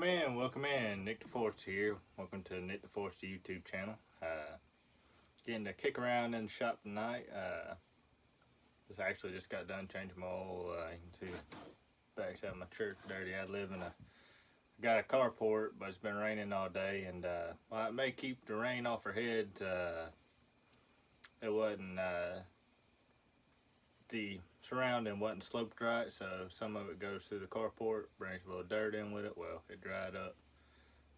Welcome in. Nick the Forester here. Welcome to Nick the Forester YouTube channel. Getting to kick around in the shop tonight. This actually just got done changing my oil. You can see the backside of my shirt dirty. Got a carport, but it's been raining all day, and while it may keep the rain off our head, it wasn't the surrounding wasn't sloped right, so some of it goes through the carport, brings a little dirt in with it. Well, it dried up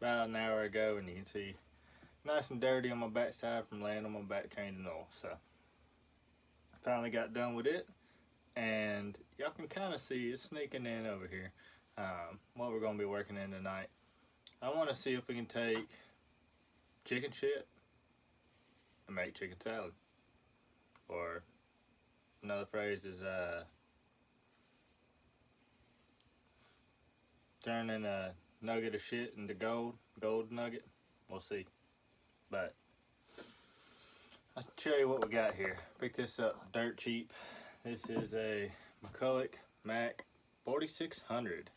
about an hour ago, and you can see nice and dirty on my backside from laying on my back changing oil. So finally got done with it, and y'all can kind of see it's sneaking in over here. What we're going to be working in tonight, I want to see if we can take chicken shit and make chicken salad, or another phrase is turning a nugget of shit into gold nugget. We'll see. But I'll show you what we got here. Picked this up dirt cheap. This is a McCulloch Mac 4600.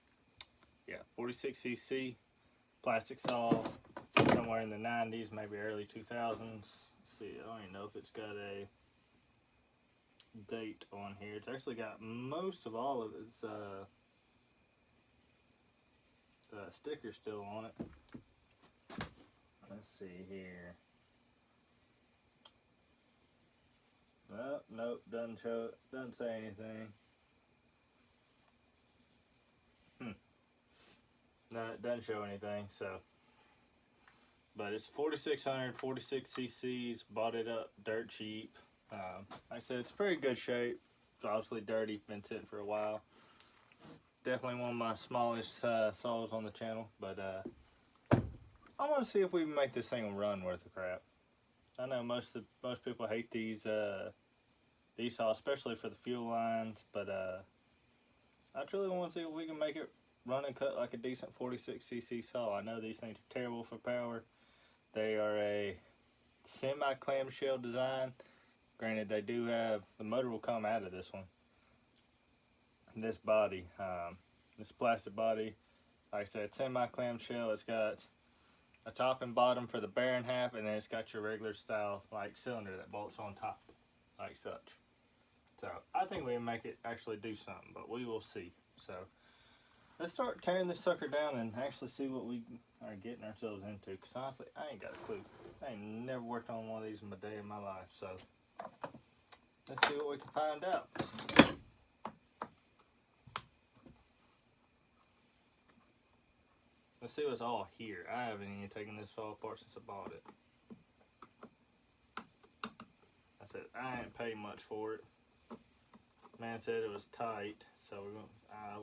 Yeah, 46cc plastic saw, somewhere in the 90s, maybe early 2000s. Let's see, I don't even know if it's got a date on here. It's actually got most of all of its stickers still on it. Let's see here. Nope, doesn't show it, doesn't say anything. No, it doesn't show anything, so. But it's 4600, 46 cc's, bought it up dirt cheap. Like I said, it's pretty good shape. It's obviously dirty, been sitting for a while. Definitely one of my smallest saws on the channel, but I want to see if we can make this thing run worth of crap. I know most people hate these saws, especially for the fuel lines, but I truly want to see if we can make it run and cut like a decent 46cc saw. I know these things are terrible for power. They are a semi-clamshell design. Granted, they do have, the motor will come out of this one. This body, this plastic body, like I said, semi-clamshell. It's got a top and bottom for the bearing half, and then it's got your regular style like cylinder that bolts on top, like such. So I think we can make it actually do something, but we will see. So let's start tearing this sucker down and actually see what we are getting ourselves into. Because honestly, I ain't got a clue. I ain't never worked on one of these in a day in my life. So let's see what we can find out. Let's see what's all here. I haven't even taken this saw apart since I bought it. I said I ain't paid much for it. Man said it was tight, so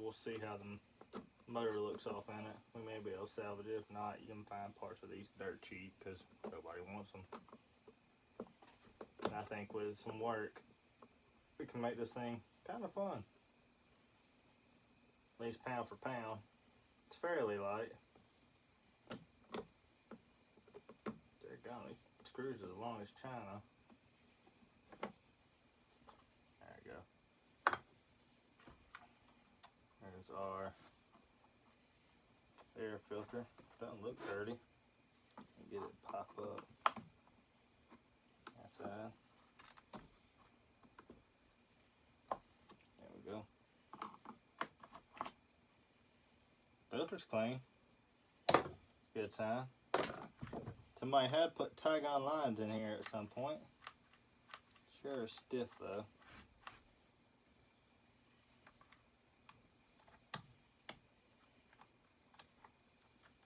we'll see how the motor looks off in it. We may be able to salvage it. If not, you can find parts of these dirt cheap because nobody wants them. And I think with some work, we can make this thing kind of fun. At least pound for pound. It's fairly light. There you go. It screws as long as China. There you go. There's our air filter. Doesn't look dirty. Get it pop up. That's that. There we go. Filter's clean. Good sign. Somebody had put tag-on lines in here at some point. Sure is stiff though.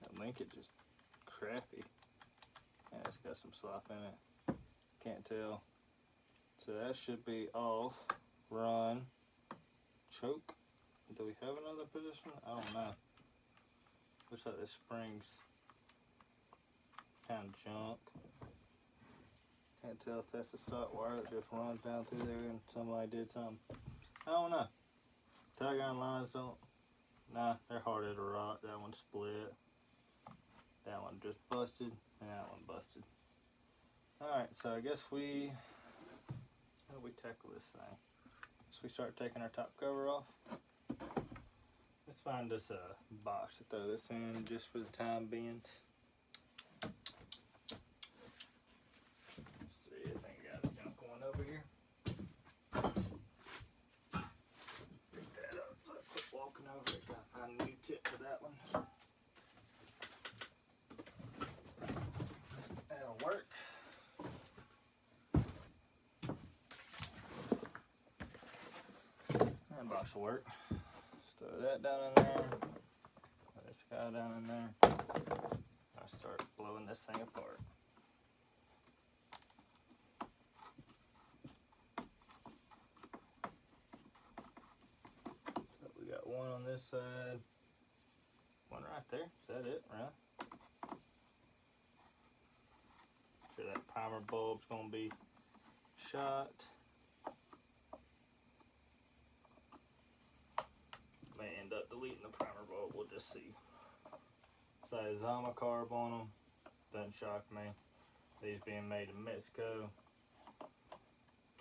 That linkage is crappy. Yeah, it's got some slop in it. Can't tell. So that should be off. Run. Choke. Do we have another position? I don't know. Looks like this spring's kind of junk. Can't tell if that's the stop wire that just runs down through there and somebody did something. I don't know. Tag-on lines don't. Nah, they're hard as a rock. That one split. That one just busted, and that one busted. Alright, so I guess how do we tackle this thing? So we start taking our top cover off. This find us a box to throw this in just for the time being. See, I think I got a junk one over here. Pick that up. So I quit walking over it. Gotta find a new tip for that one. That'll work. That box will work. Just throw that down in there. This guy down in there. I start blowing this thing apart. So we got one on this side, one right there. Is that it, right? Sure that primer bulb's gonna be shot. May end up deleting the primer bulb. We'll just see. Say Zama carb on them. Doesn't shock me. These being made in Mexico.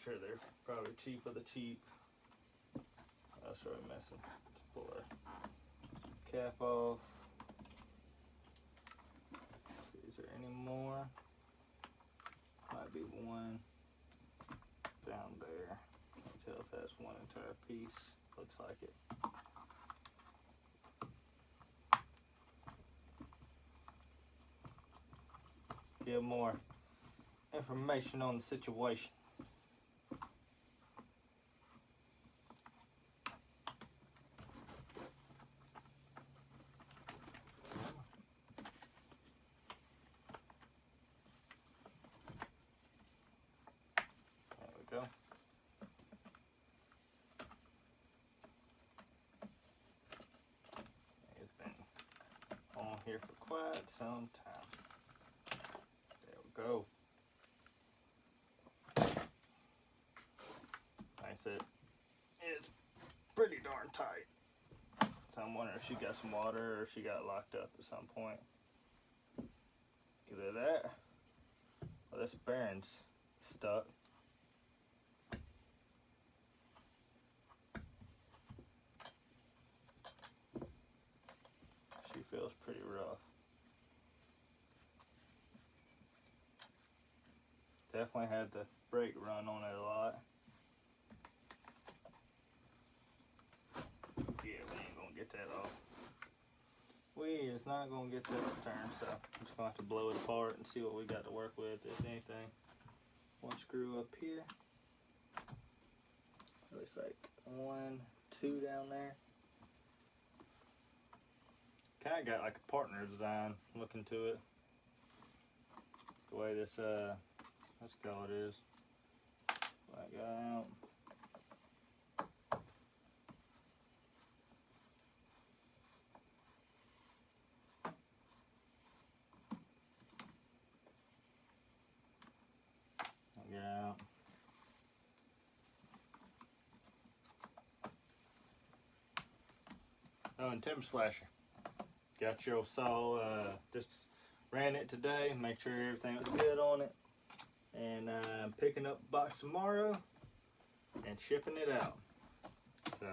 Sure they're probably cheap of the cheap. That's really messing. Let's pull our cap off. See, is there any more? Might be one down there. Can't tell if that's one entire piece. Looks like it. Give more information on the situation. There we go. It's been on here for quite some time. Go. Like I said, it's pretty darn tight. So I'm wondering if she got some water or if she got locked up at some point. Either that or this bearing's stuck. She feels pretty rough. Definitely had the brake run on it a lot. Yeah, we ain't gonna get that off. We is not gonna get that turned, so I'm just gonna have to blow it apart and see what we got to work with, if anything. One screw up here. Looks like 1, 2 down there. Kinda got like a partner design looking to it. The way this let's go, it is. Black guy out. Get out. Oh, and timber slasher. Got your saw, just ran it today, make sure everything was good on it. And I'm picking up the box tomorrow and shipping it out. So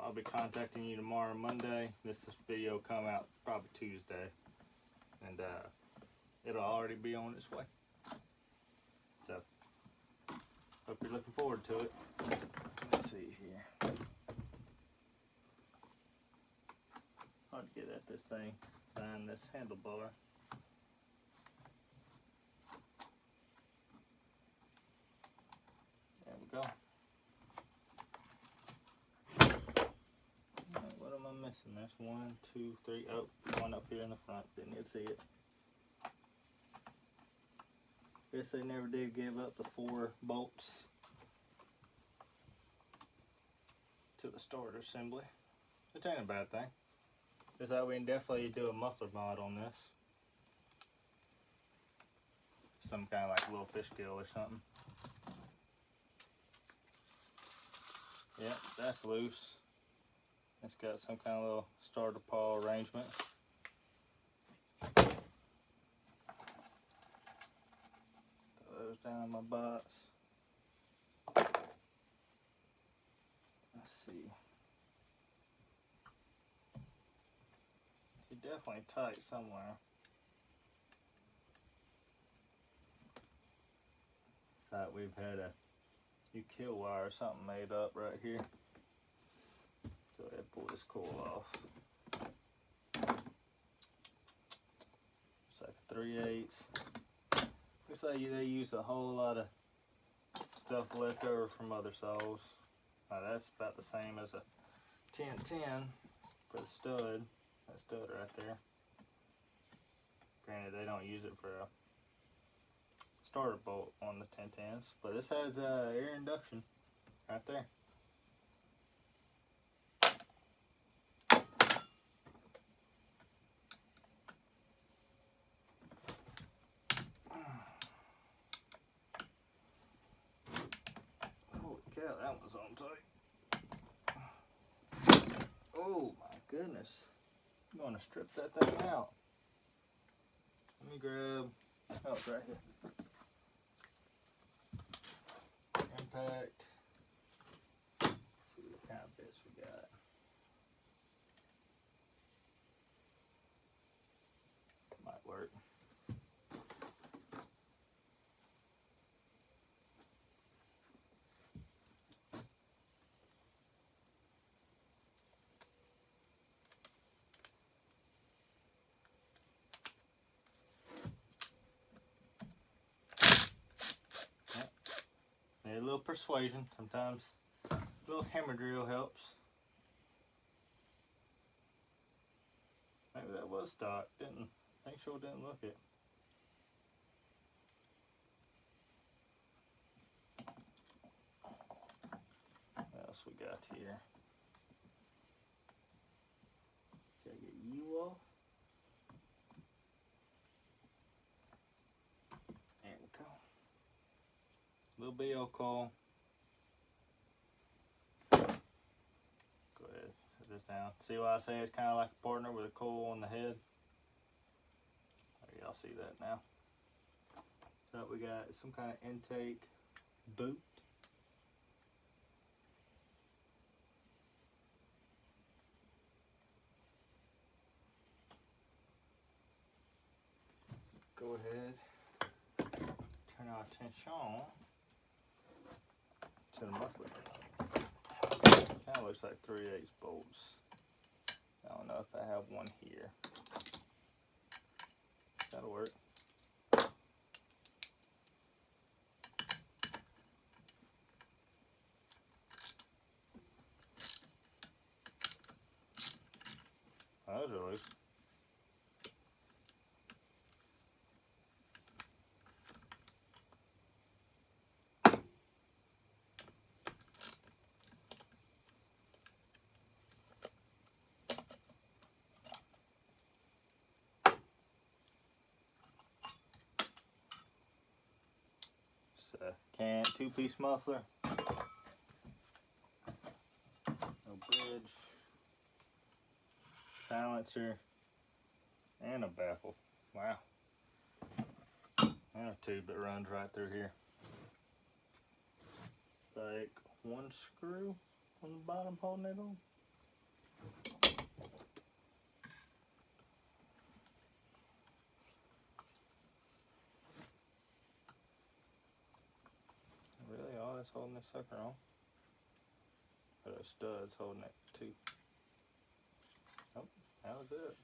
I'll be contacting you tomorrow, Monday. This video will come out probably Tuesday, and it'll already be on its way. So hope you're looking forward to it. Let's see here. Hard to get at this thing. Find this handlebar. There we go. What am I missing? There's 1, 2, 3. Oh, one up here in the front. Didn't even see it. Guess they never did give up the 4 bolts to the starter assembly, which ain't a bad thing. Because that we can definitely do a muffler mod on this. Some kind of like little fish gill or something. Yep, that's loose. It's got some kind of little starter paw arrangement. Throw those down in my box. Let's see. definitely tight somewhere. Thought we've had a kill wire or something made up right here. Go ahead and pull this coil off. It's like a 3/8. Looks like they use a whole lot of stuff left over from other saws. Now that's about the same as a 1010 for the stud. That stud right there. Granted, they don't use it for a starter bolt on the 1010s, but this has air induction right there. Holy cow, that was on tight. Oh my goodness. I'm going to strip that thing out. Let me grab, oh, it's right here. Impact. Let's see what kind of bits we got. Might work. Need a little persuasion. Sometimes a little hammer drill helps. Maybe that was stock. Sure didn't look it. What else we got here? Gotta get you off. There we go. Little BL coil. Go ahead, set this down. See why I say it's kind of like a partner with a coil on the head? Y'all see that now. So we got some kind of intake boot. Go ahead, turn our attention to the muffler. Kind of looks like 3/8 bolts. I don't know if I have one here. That'll work. Oh, those are loose. Can 2-piece muffler, no bridge, silencer, and a baffle. Wow. And a tube that runs right through here. Like one screw on the bottom holding it on. Really, all that's holding this sucker on? Or those studs holding it too. Oh, that was it.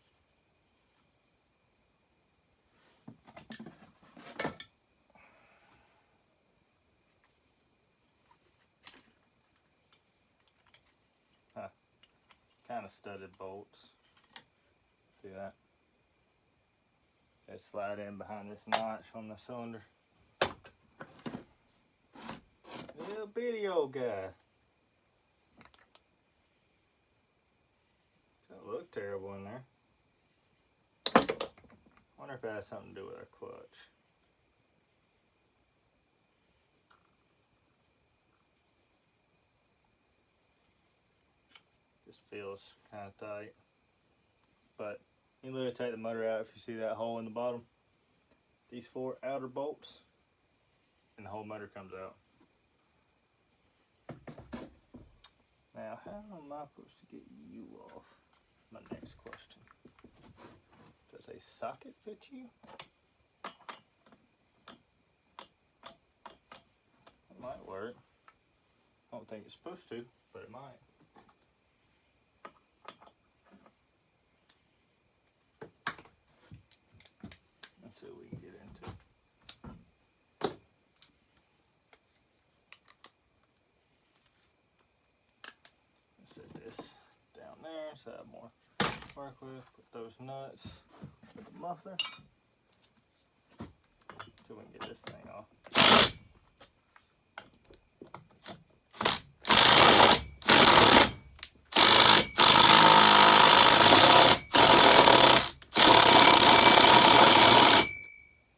Huh. Kind of studded bolts. See that? They slide in behind this notch on the cylinder. Little bitty old guy. Doesn't look terrible in there. Wonder if it has something to do with our clutch. Just feels kind of tight. But you literally take the motor out if you see that hole in the bottom. These 4 outer bolts, and the whole motor comes out. Now, how am I supposed to get you off? My next question. Does a socket fit you? It might work. I don't think it's supposed to, but it might. Let's see what we can get into. Set this down there so I have more to work with. Put those nuts with the muffler. So we can get this thing off.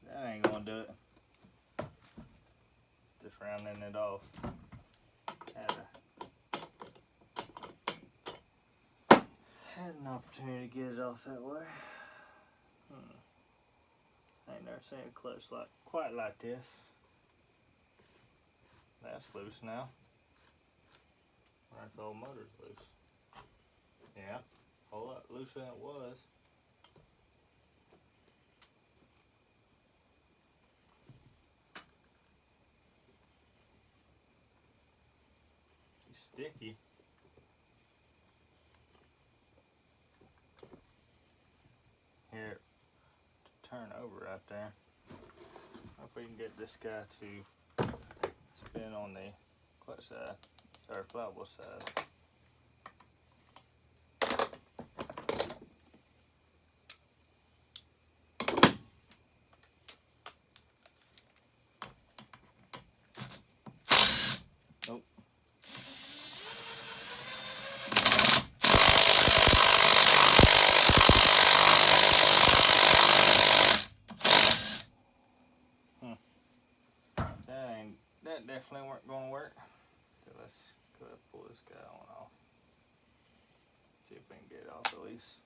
That ain't gonna do it. Just rounding it off. Had an opportunity to get it off that way. I ain't never seen a clutch quite like this. That's loose now. The whole motor's loose. Yeah, a whole lot looser than it was. It's sticky. Here, turn over right there. Hope we can get this guy to spin on the clutch side, or flywheel side. Nope. That definitely weren't going to work. So let's go ahead and pull this guy on off. See if we can get it off at least.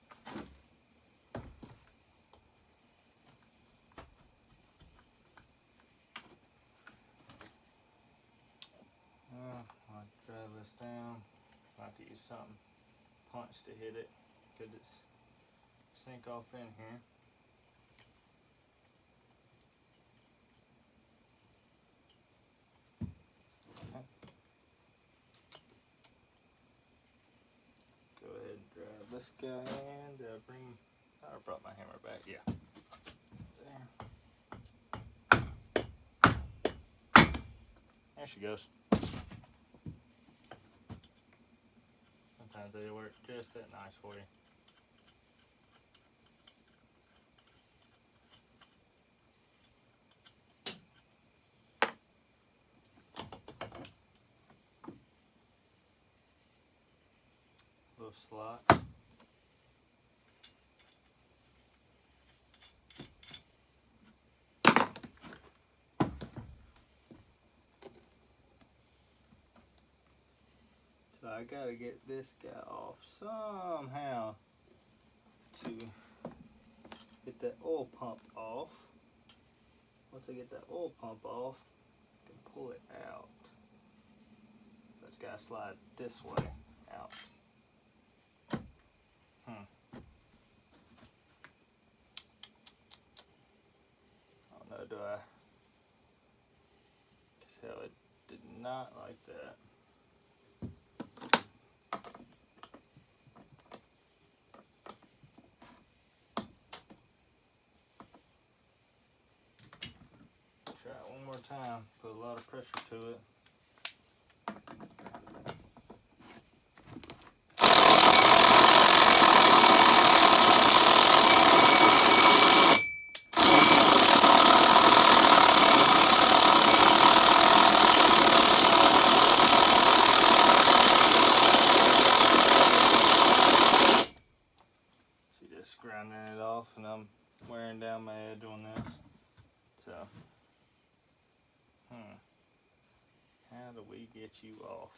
I'll drive this down. I'll have to use something punch to hit it because it's sink off in here. Go ahead and drive this guy in. I brought my hammer back. Yeah. There she goes. Sometimes they work just that nice for you. Little slot. So I gotta get this guy off somehow to get that oil pump off. Once I get that oil pump off, I can pull it out. That's gotta slide this way out. I don't know, do I? Tell it did not like that. Try it one more time, put a lot of pressure to it. Grinding it off, and I'm wearing down my edge on this. So, how do we get you off?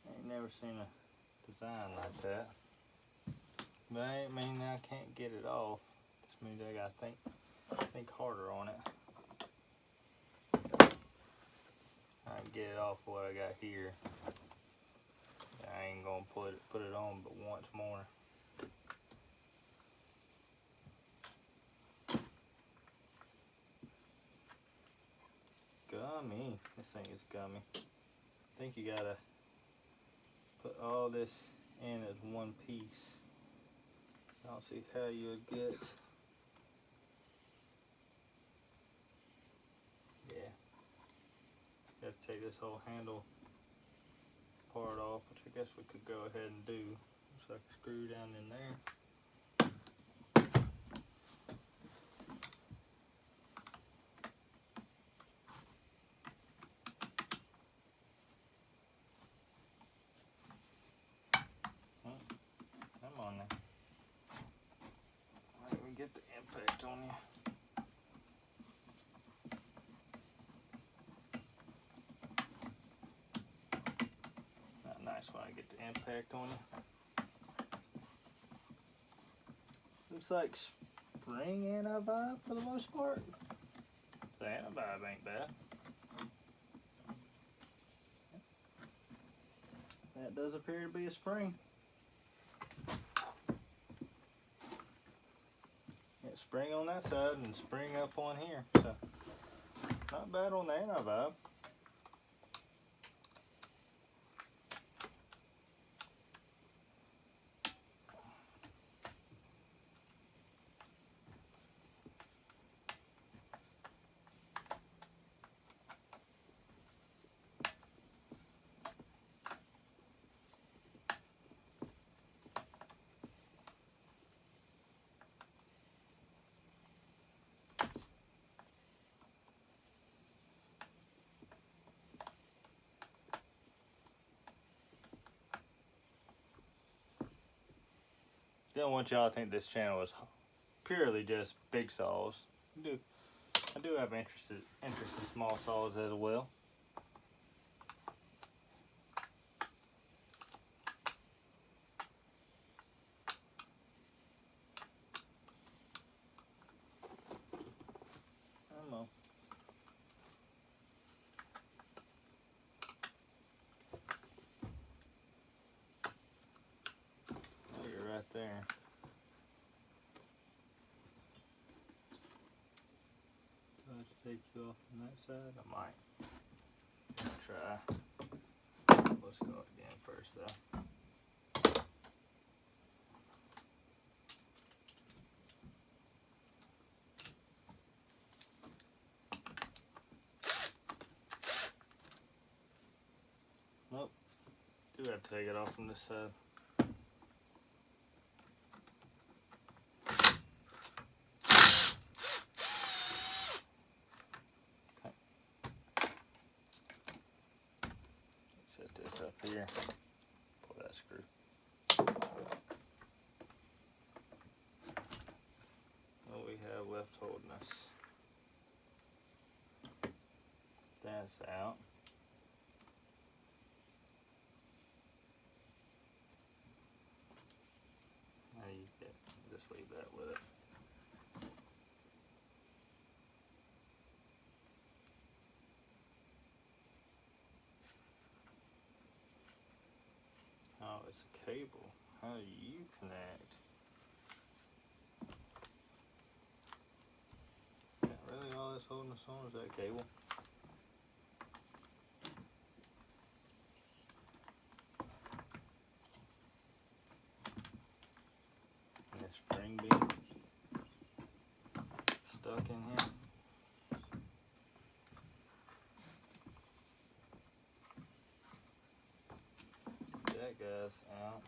Ain't never seen a design like that. But I ain't mean I can't get it off. Just means I gotta think harder on it. I can get it off what I got here. I ain't gonna put it on but once more. Gummy. This thing is gummy. I think you gotta put all this in as one piece. I don't see how you would get. Yeah. You have to take this whole handle part off, which I guess we could go ahead and do. Looks like a screw down in there. Come on now. Let me get the impact on you. Not nice when I get the impact on you. Looks like spring anti-vibe for the most part. The anti-vibe ain't bad. That does appear to be a spring. Yeah, spring on that side and spring up on here. So not bad on the anti-vibe. Don't want y'all to think this channel is purely just big saws. I do have interest in small saws as well. Come on. Oh, you're right there. Take you off on that side. I might try. Let's go again first though. Nope. Do have to take it off from this side. Here, pull that screw. What we have left holding us. That's out. Now you can just leave that with it. Oh, it's a cable. How do you connect? Really, all that's holding us on is that cable? And the spring being stuck in here. That guy's out.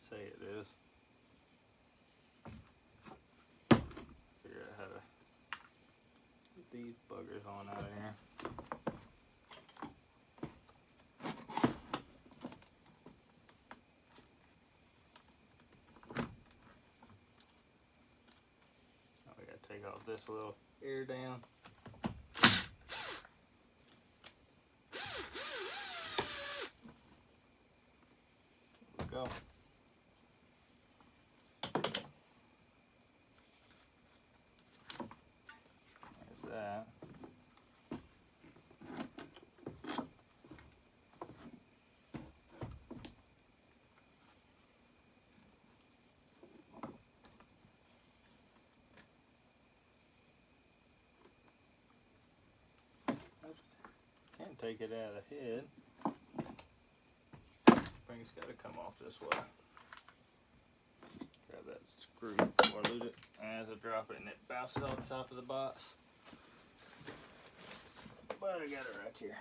Say it is. Figure out how to get these buggers on out of here. Oh, we gotta take off this little air down. There we go. take it out of the head. Spring's got to come off this way. Grab that screw or lose it as I drop it and it bounces on top of the box. But I got it right here.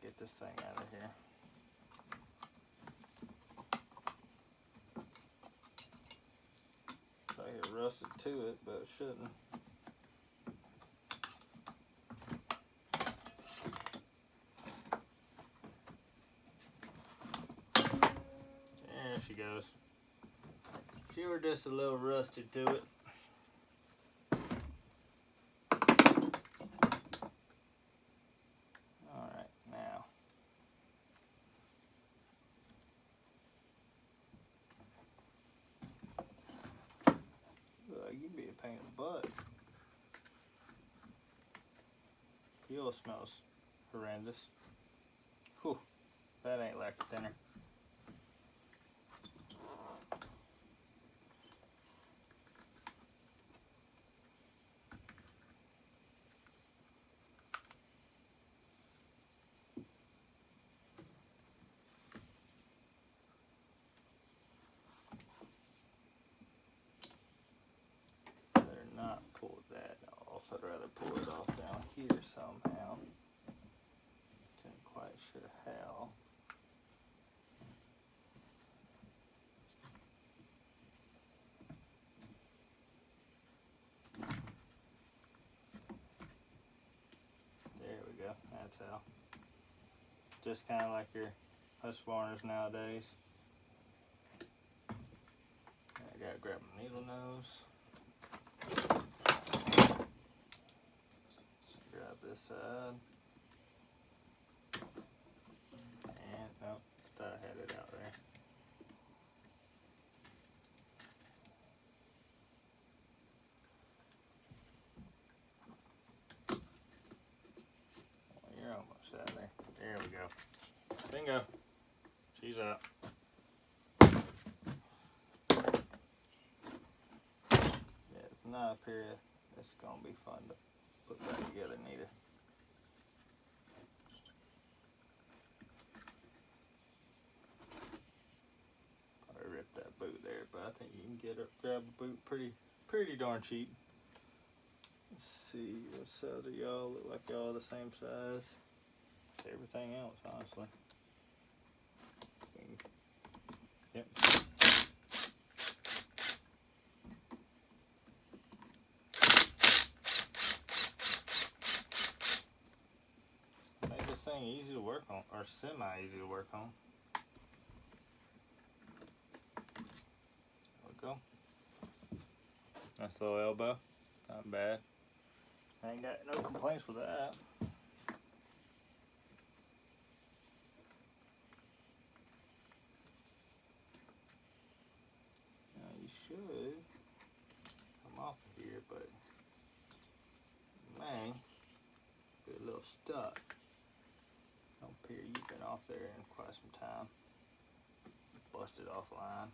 Get this thing out of here. So it rusted to it, but it shouldn't. There she goes. She was just a little rusted to it. Alright, now. You can be a pain in the butt. Fuel smells horrendous. Whew, that ain't lacquer thinner. I'd rather pull it off down here somehow. Isn't quite sure how. There we go. That's how. Just kind of like your Husqvarnas nowadays. I gotta grab my needle nose. Grab this side. And nope, thought I had it out there. Well, you're almost out there. There we go. Bingo. She's out. Yeah, it's not up here. It's gonna be fun to put back together, Nita. I ripped that boot there, but I think you can grab a boot pretty darn cheap. Let's see, what size of y'all look like y'all the same size? It's everything else, honestly. Yep. Make this thing easy to work on, or semi-easy to work on. There we go. Nice little elbow. Not bad. I ain't got no complaints with that. Now you should come off of here, but man, be a little stuck. Up here, you've been off there in quite some time. Busted offline.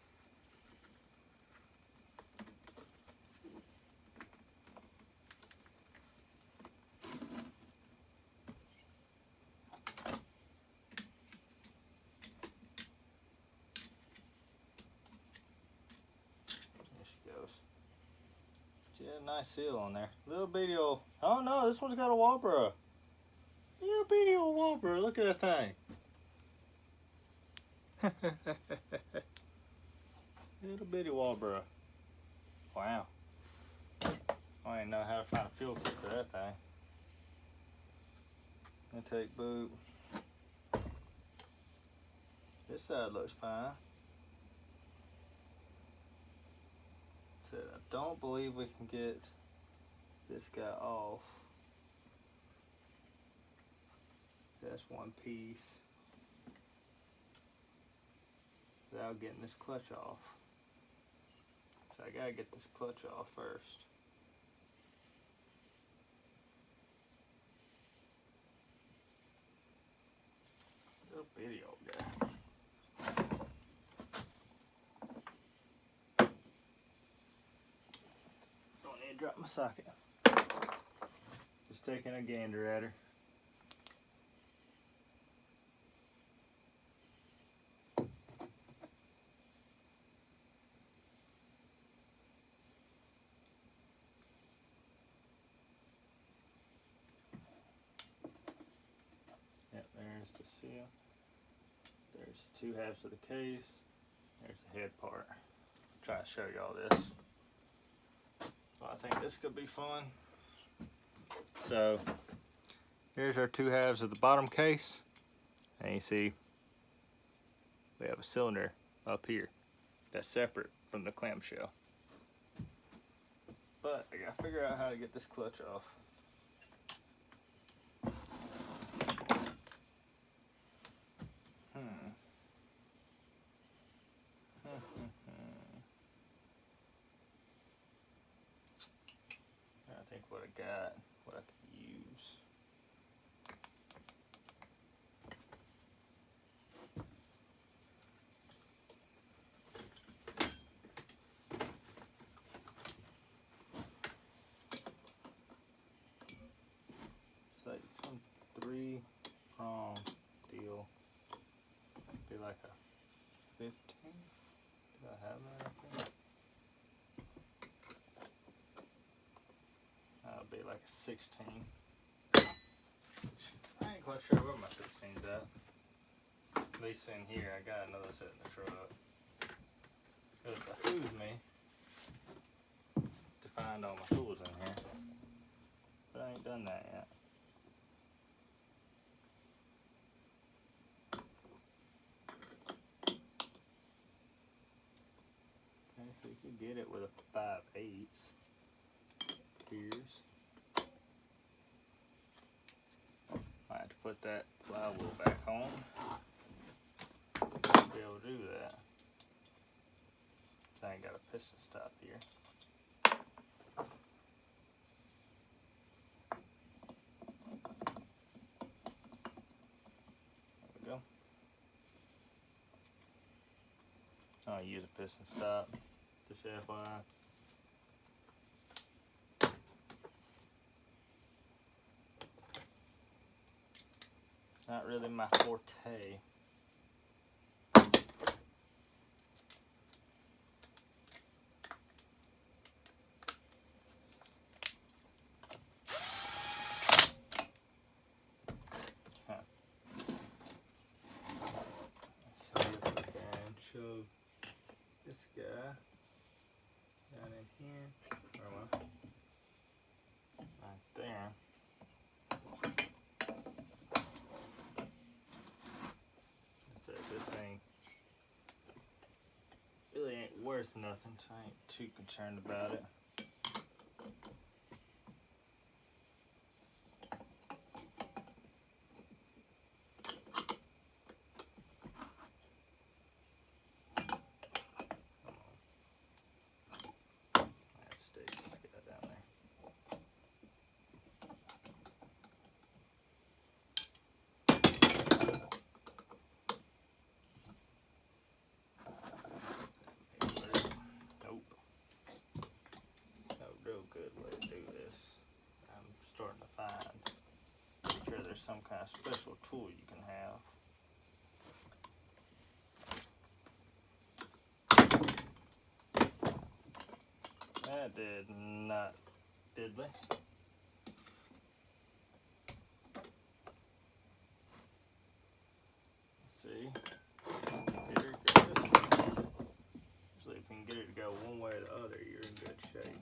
Yeah, nice seal on there. Little bitty old, oh no, this one's got a Walbro. Little bitty old Walbro, look at that thing. Little bitty Walbro. Wow. I didn't know how to find a fuel kit for that thing. Intake boot. This side looks fine. I don't believe we can get this guy off. That's one piece without getting this clutch off. So I gotta get this clutch off first. Little bitty old guy. Don't need to drop my socket. Just taking a gander at her. That's the seal. There's the 2 halves of the case. There's the head part. Try to show you all this. So I think this could be fun. So here's our 2 halves of the bottom case. And you see we have a cylinder up here that's separate from the clamshell. But I gotta figure out how to get this clutch off. I think what I got, what I could use. It's like some 3-prong deal. Be like a 15. Do I have that up here? That'll be like a 16. I ain't quite sure where my 16's at. At least in here, I got another set in the truck. It would behoove me to find all my tools in here, but I ain't done that yet. Okay, so you could get it with a 5/8. Here's. I have to put that flywheel back on to be able to do that. I ain't got a piston stop here. There we go. I'll use a piston stop, just FYI. Not really my forte. This guy down in here, or well, right there. So this thing really ain't worth nothing, so I ain't too concerned about it. Some kind of special tool you can have. That did not diddly. Let's see. Here it goes. So if you can get it to go one way or the other, you're in good shape.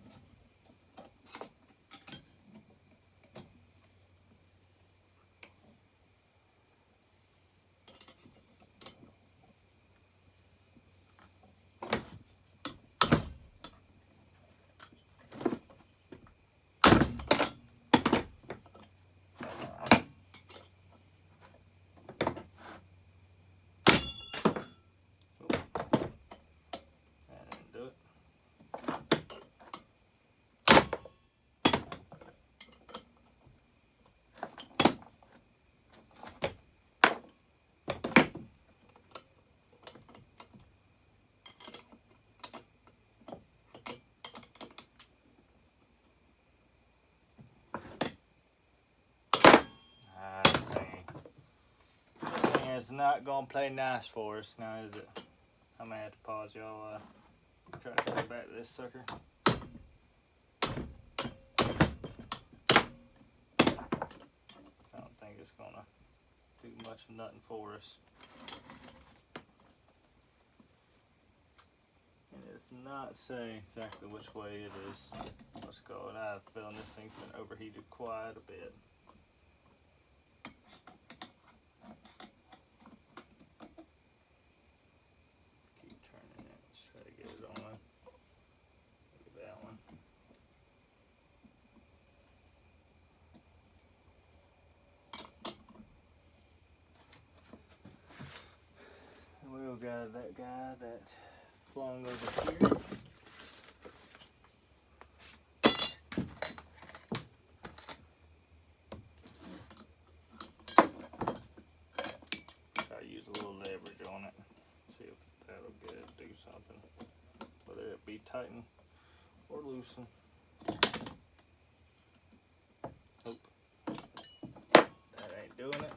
It's not gonna play nice for us now, is it? I may have to pause y'all. Try to go back to this sucker. I don't think it's gonna too much of nothing for us. And it does not say exactly which way it is. Let's go. And I have a feeling this thing's been overheated quite a bit. Keep turning it. Let's try to get it on. Look at that one. And we've got that guy that flung over here. Try to use a little leverage on it. See if that'll get it to do something. Whether it be tighten or loosen. Nope. That ain't doing it.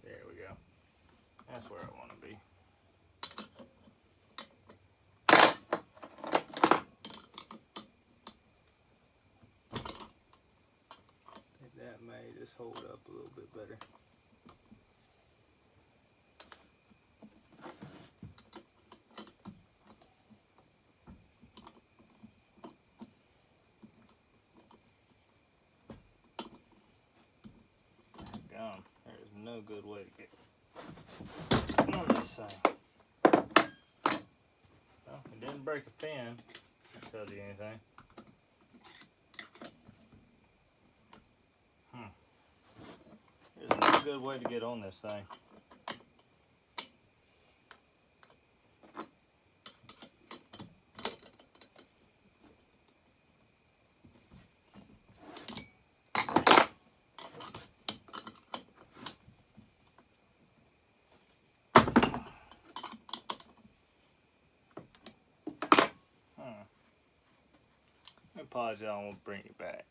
There we go. That's where I want to be. I think that may just hold up a little bit better. Gone. There is no good way to get on this thing. Well, it didn't break a fin. If that tells you anything. There's no good way to get on this thing. I apologize, I won't bring you back.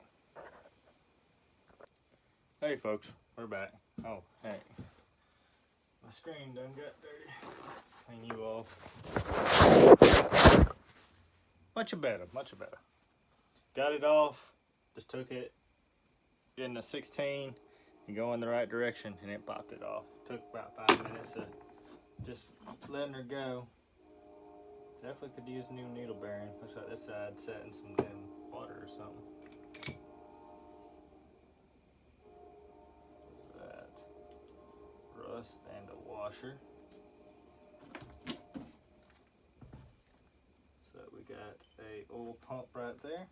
Hey folks, we're back. Oh, hey. My screen done got dirty. Let's clean you off. Much better, much better. Got it off, just took it in the 16 and go in the right direction and it popped it off. Took about 5 minutes of just letting her go. Definitely could use a new needle bearing. Looks like this side set in some damn water or something. That rust and a washer. So we got a oil pump right there.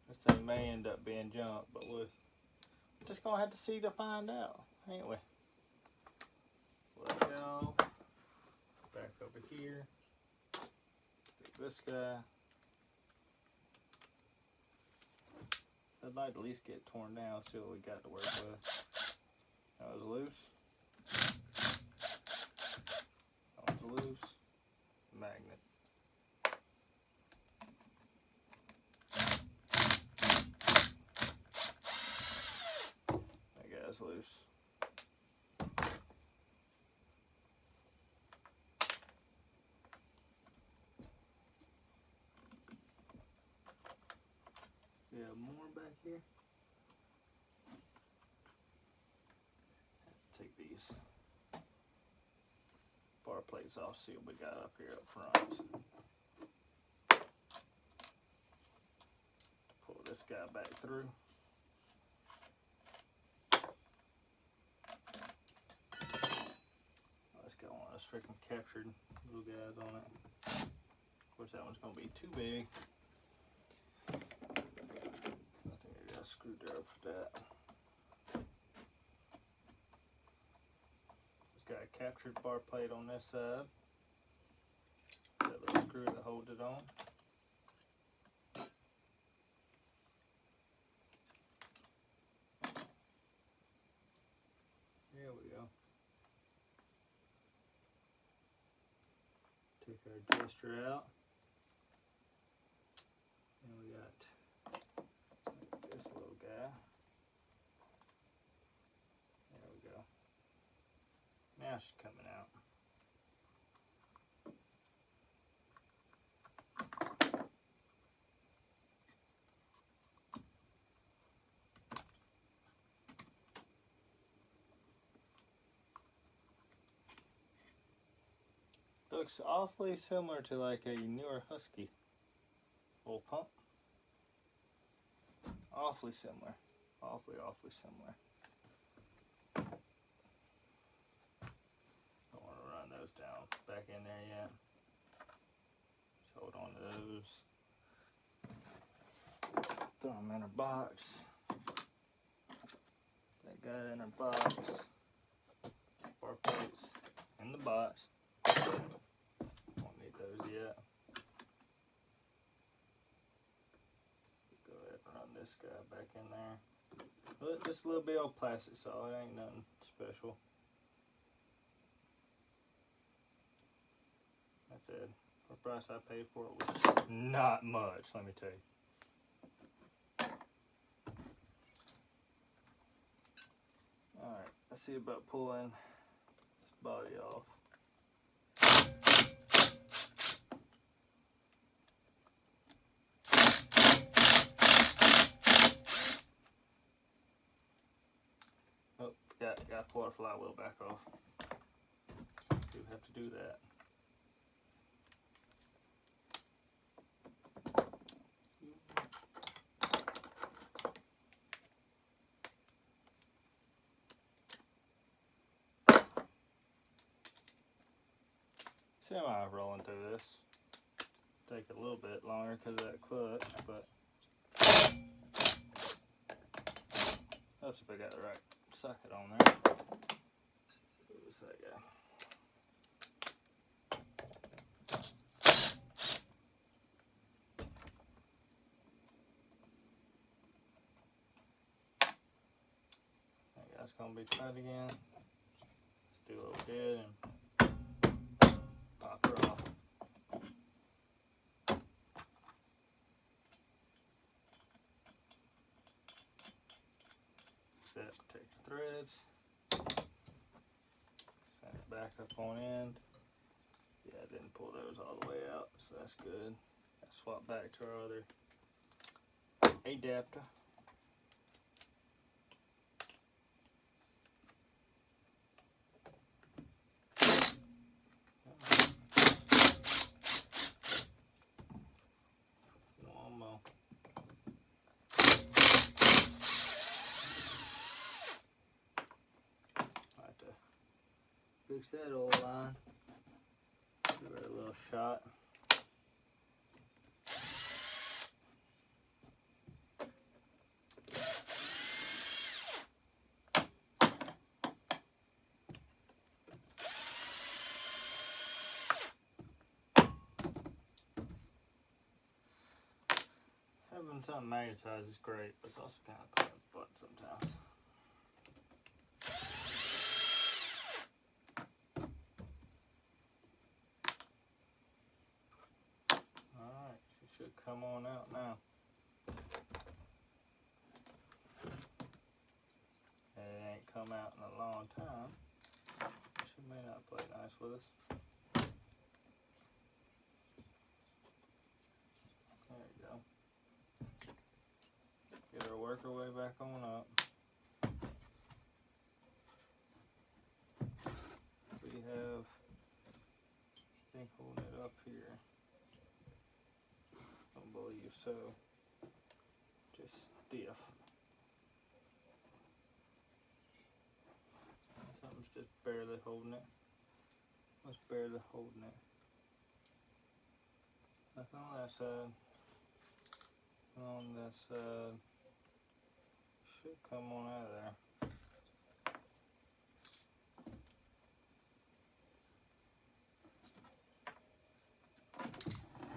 This thing may end up being junk, but we're just gonna have to see to find out, ain't we? Let go. Back over here. Take this guy. I'd like to at least get it torn down, see what we got to work with. That was loose. That was loose. Magnet. That guy's loose. We have more back here. Have to take these bar plates off, see what we got up here up front. Pull this guy back through. Let's go on this freaking captured little guys on it. Of course, that one's gonna be too big. I think I got a screwdriver for that. It's got a captured bar plate on this side. Got a little screw that holds it on. There we go. Take our adjuster out. And we got this little guy. There we go. Now she's coming out. looks awfully similar to like a newer Husky oil pump. Awfully similar. Awfully similar. Don't want to run those down back in there yet. Just hold on to those. Throw them in a box. That guy in a box. Bar plates in the box. Won't need those yet. Go ahead and run this guy back in there. But just a little bit of plastic saw, it ain't nothing special. That's it. For the price I paid for it was not much, let me tell you. Alright, let's see about pulling this body off. Oh, got to pull our flywheel back off. Do have to do that. Semi-rolling through this. Take a little bit longer because of that clutch, but that's if I got the right socket on there. Who's that guy? That guy's gonna be tight again. Let's do what we did and pop her off. Set, take the threads, send it back up on end. Yeah, I didn't pull those all the way out, so that's good. Swap back to our other adapter. One more. Have to fix that oil line. Give it a little shot. Having something magnetized is great, but it's also kind of pain in the butt sometimes. Alright, she should come on out now. It ain't come out in a long time. She may not play nice with us. There you go. Get her work her way back on up. We have, I think, holding it up here. Don't believe so. Just stiff. Something's just barely holding it. What's barely holding it? Nothing on that side. On that side. Should come on out of there.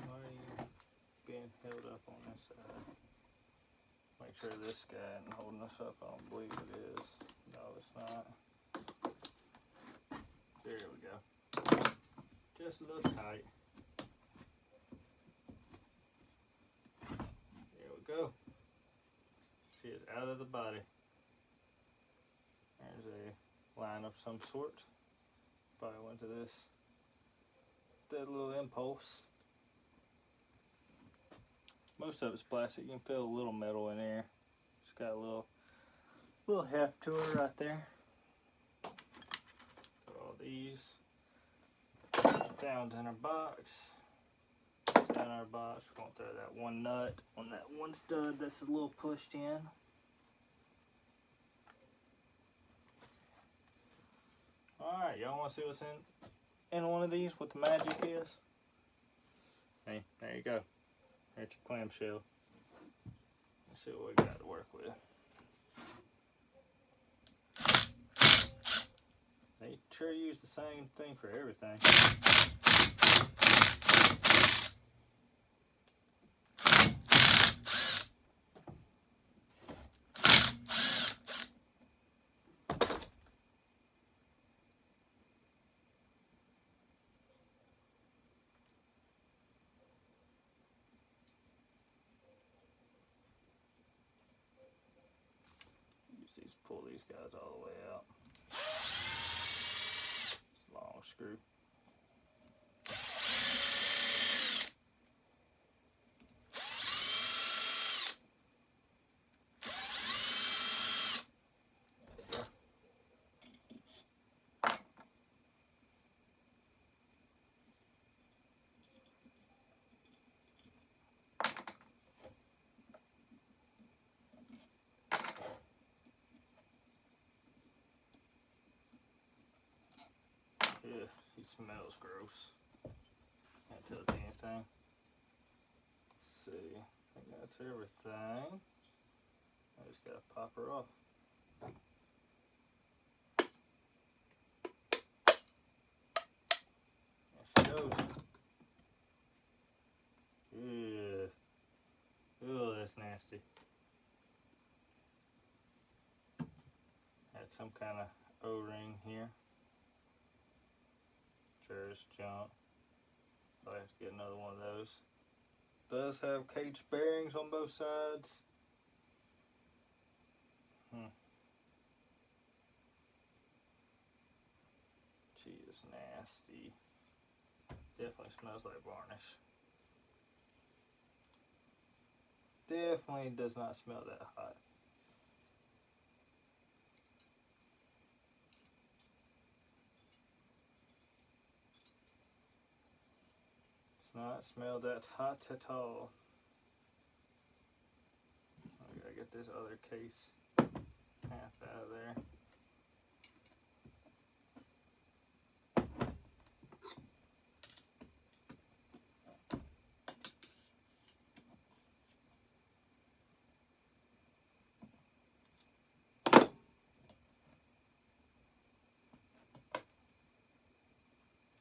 Why are you being held up on this side? Make sure this guy isn't holding us up. I don't believe it is. No, it's not. There we go. Just a little tight. There we go. She is out of the body. There's a line of some sort. Probably went to this. That little impulse. Most of it's plastic. You can feel a little metal in there. It's got a little heft to her right there. Put all these down in our box. Down our box, we're going to throw that one nut on that one stud that's a little pushed in. Alright, y'all want to see what's in one of these, what the magic is? Hey, there you go. There's your clamshell. Let's see what we got to work with. They sure use the same thing for everything. Pull these guys all the way out. Long screw. Ugh, he smells gross. Can't tell us anything. Let's see. I think that's everything. I just gotta pop her off. There she goes. Ugh. Ugh, that's nasty. Had some kind of O-ring here. Sure, it's junk. I'll have to get another one of those. Does have cage bearings on both sides. She is nasty. Definitely smells like varnish. Definitely does not smell that hot. Does not smell that hot at all. I gotta get this other case half out of there.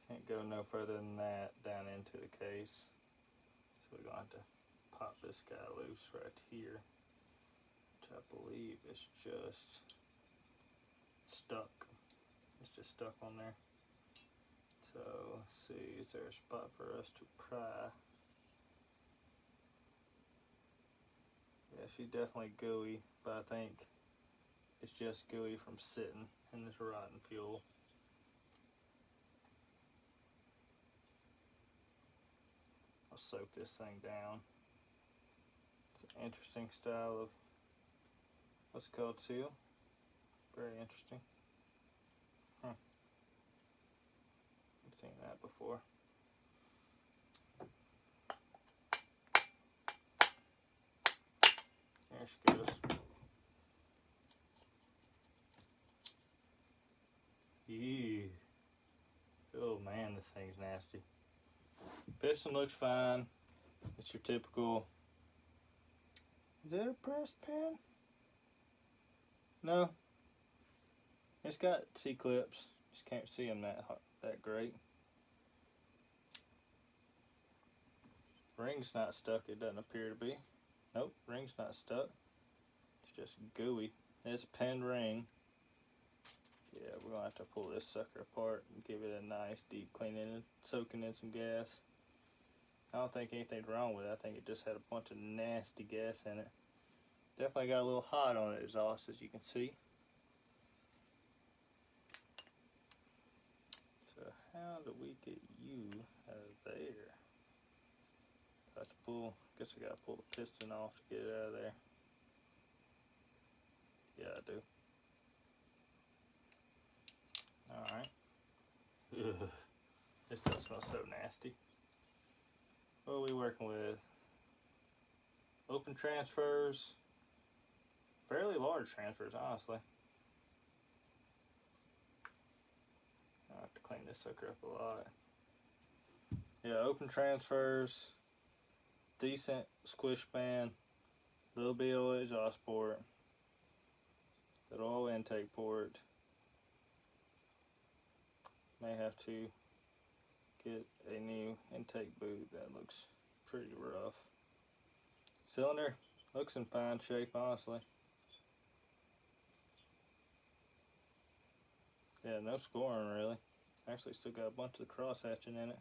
Can't go no further than that down into the case. So we're going to have to pop this guy loose right here, which I believe is just stuck. It's just stuck on there. So let's see, is there a spot for us to pry? Yeah, she's definitely gooey, but I think it's just gooey from sitting in this rotten fuel. I'll soak this thing down. It's an interesting style of what's called seal. Very interesting. I've seen that before. There she goes. Ew. Oh man, this thing's nasty. Piston looks fine. It's your typical. Is that a pressed pin? No. It's got C-clips. Just can't see them that great. Ring's not stuck. It doesn't appear to be. Nope, ring's not stuck. It's just gooey. It's a pinned ring. Yeah, we're gonna have to pull this sucker apart and give it a nice deep cleaning and soaking in some gas. I don't think anything's wrong with it. I think it just had a bunch of nasty gas in it. Definitely got a little hot on it exhaust, as you can see. So how do we get you out of there? I have to pull, guess I gotta pull the piston off to get it out of there. Yeah, I do. Alright. This does smell so working with open transfers, fairly large transfers, honestly. I have to clean this sucker up a lot. Yeah, open transfers, decent squish band, little BO exhaust port, little oil intake port. May have to get a new intake boot. That looks pretty rough. Cylinder looks in fine shape, honestly. Yeah, no scoring really. Actually still got a bunch of cross hatching in it.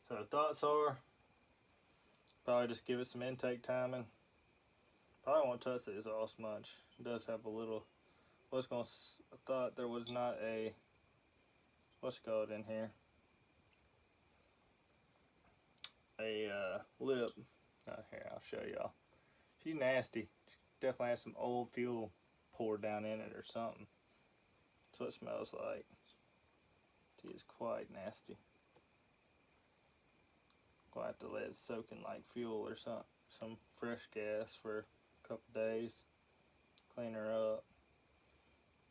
So the thoughts are, probably just give it some intake timing. Probably won't touch the exhaust much. It does have a little, I thought there was not a, what's it called in here? A lip. Here, I'll show y'all. She's nasty. She definitely has some old fuel poured down in it or something. That's what it smells like. She is quite nasty. I'll have to let it soak in like fuel or some fresh gas for a couple days. Clean her up.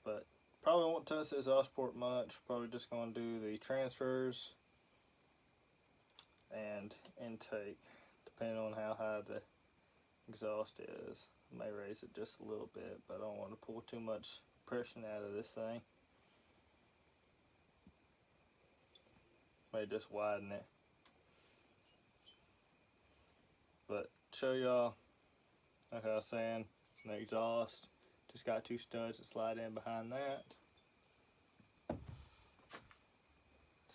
But probably won't touch the exhaust port much. Probably just going to do the transfers and intake, depending on how high the exhaust is. I may raise it just a little bit, but I don't want to pull too much pressure out of this thing. May just widen it. But show y'all, like I was saying, the exhaust. Just got two studs that slide in behind that.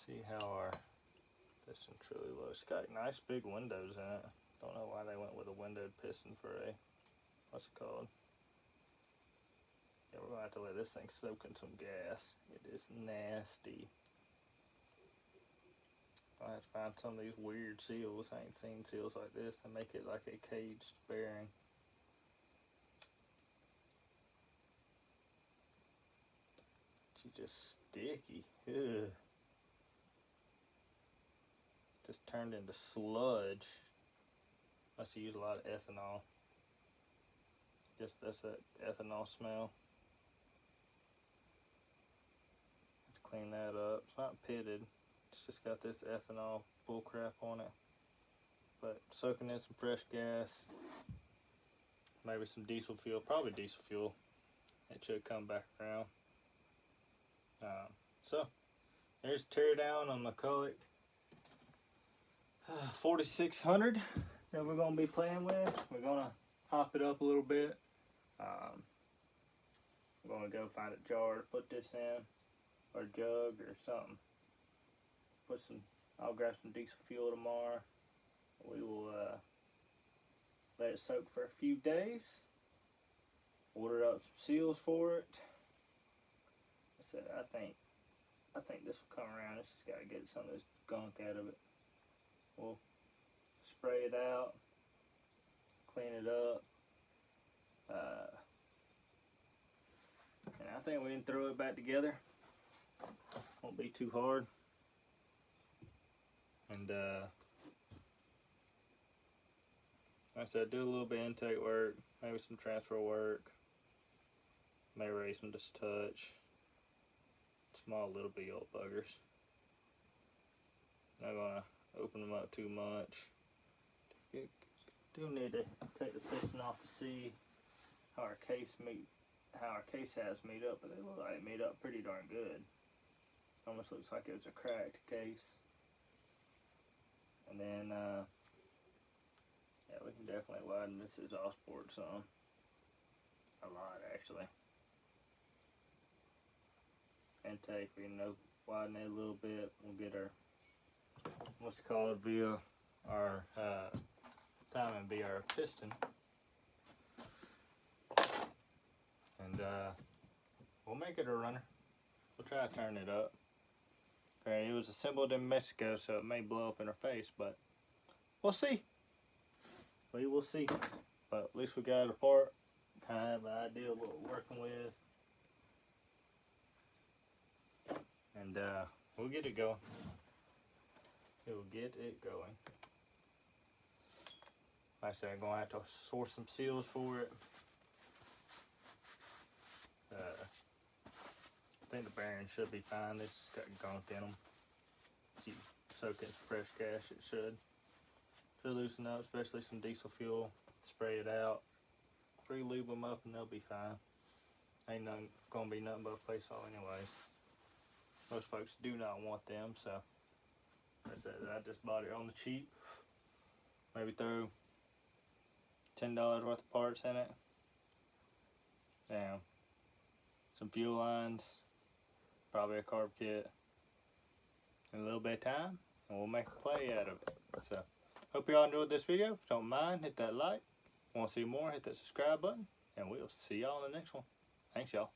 See how our piston truly looks. It's got nice big windows in it. Don't know why they went with a windowed piston for a, what's it called? Yeah, we're gonna have to let this thing soak in some gas. It is nasty. I have to find some of these weird seals. I ain't seen seals like this that make it like a caged bearing. She's just sticky. Ugh. Just turned into sludge. Must use a lot of ethanol. Guess that's that ethanol smell. Have to clean that up. It's not pitted. It's just got this ethanol bullcrap on it. But soaking in some fresh gas. Maybe some diesel fuel. Probably diesel fuel. It should come back around. So, there's tear down on McCulloch 4600 that we're going to be playing with. We're going to hop it up a little bit. We're going to go find a jar to put this in, or a jug or something. I'll grab some diesel fuel tomorrow. We will let it soak for a few days. Order up some seals for it. I think this will come around. It's just got to get some of this gunk out of it. We'll spray it out, clean it up, and I think we can throw it back together. Won't be too hard. And like I said, do a little bit of intake work, maybe some transfer work, may raise them just a touch. Small little old buggers. Not gonna open them up too much. Do need to take the piston off to see how our case has made up, but they look like it made up pretty darn good. Almost looks like it was a cracked case. And then yeah, we can definitely widen this exhaust port some. A lot actually. Intake, we can widen it a little bit. We'll get our what's it called via our timing via our piston, and we'll make it a runner. We'll try to turn it up. Okay, it was assembled in Mexico, so it may blow up in our face, but we'll see. We will see. But at least we got it apart. Kind of have an idea of what we're working with. And we'll get it going. it will get it going. Like I said, I'm going to have to source some seals for it. I think the bearings should be fine. It's got gunk in them. If you soak in some fresh gas, it should loosen up, especially some diesel fuel. Spray it out, pre-lube them up, and they'll be fine. Ain't nothing gonna be nothing but a place haul anyways. Most folks do not want them, so like I said, I just bought it on the cheap. Maybe throw $10 worth of parts in it. Some fuel lines, probably a carb kit, and a little bit of time, and we'll make a play out of it. So, hope y'all enjoyed this video. If you don't mind, hit that like. Want to see more, hit that subscribe button, and we'll see y'all in the next one. Thanks, y'all.